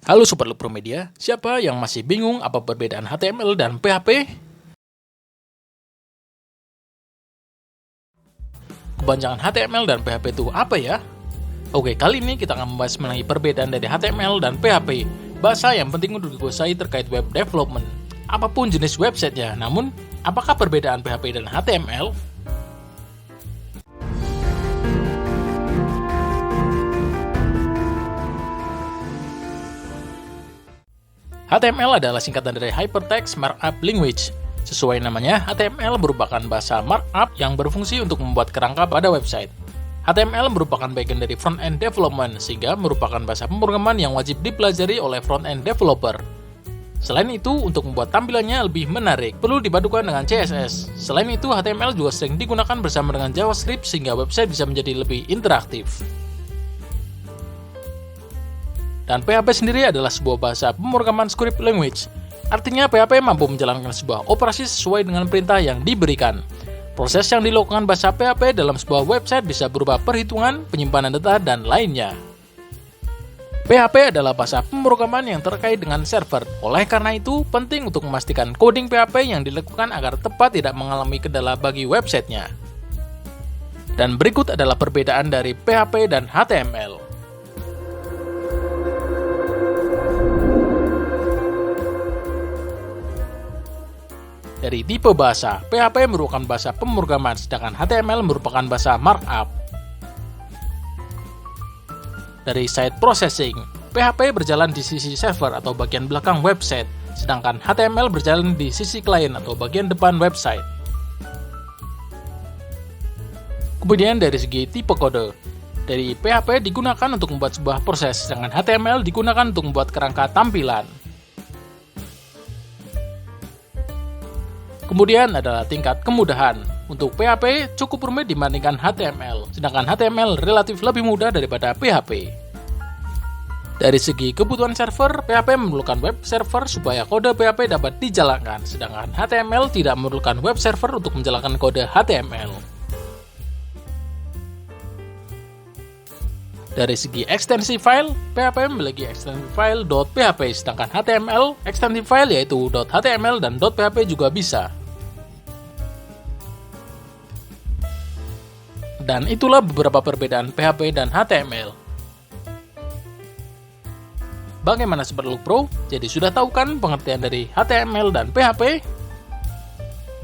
Halo Sobat Lupro Media, siapa yang masih bingung apa perbedaan HTML dan PHP? Kepanjangan HTML dan PHP itu apa ya? Oke, kali ini kita akan membahas mengenai perbedaan dari HTML dan PHP, bahasa yang penting untuk dikuasai terkait web development, apapun jenis websitenya. Namun, apakah perbedaan PHP dan HTML? HTML adalah singkatan dari Hypertext Markup Language. Sesuai namanya, HTML merupakan bahasa markup yang berfungsi untuk membuat kerangka pada website. HTML merupakan bagian dari front-end development, sehingga merupakan bahasa pemrograman yang wajib dipelajari oleh front-end developer. Selain itu, untuk membuat tampilannya lebih menarik, perlu dipadukan dengan CSS. Selain itu, HTML juga sering digunakan bersama dengan JavaScript sehingga website bisa menjadi lebih interaktif. Dan PHP sendiri adalah sebuah bahasa pemrograman script language. Artinya PHP mampu menjalankan sebuah operasi sesuai dengan perintah yang diberikan. Proses yang dilakukan bahasa PHP dalam sebuah website bisa berupa perhitungan, penyimpanan data, dan lainnya. PHP adalah bahasa pemrograman yang terkait dengan server. Oleh karena itu, penting untuk memastikan coding PHP yang dilakukan agar tepat tidak mengalami kendala bagi websitenya. Dan berikut adalah perbedaan dari PHP dan HTML. Dari tipe bahasa, PHP merupakan bahasa pemrograman, sedangkan HTML merupakan bahasa markup. Dari site processing, PHP berjalan di sisi server atau bagian belakang website, sedangkan HTML berjalan di sisi klien atau bagian depan website. Kemudian dari segi tipe kode, dari PHP digunakan untuk membuat sebuah proses, sedangkan HTML digunakan untuk membuat kerangka tampilan. Kemudian adalah tingkat kemudahan. Untuk PHP cukup rumit dibandingkan HTML, sedangkan HTML relatif lebih mudah daripada PHP. Dari segi kebutuhan server, PHP memerlukan web server supaya kode PHP dapat dijalankan, sedangkan HTML tidak memerlukan web server untuk menjalankan kode HTML. Dari segi ekstensi file, PHP memiliki ekstensi file .php, sedangkan HTML ekstensi file yaitu .html dan .php juga bisa. Dan itulah beberapa perbedaan PHP dan HTML. Bagaimana Sobat Lupro? Jadi sudah tahu kan pengertian dari HTML dan PHP?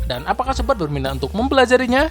Dan apakah Sobat berminat untuk mempelajarinya?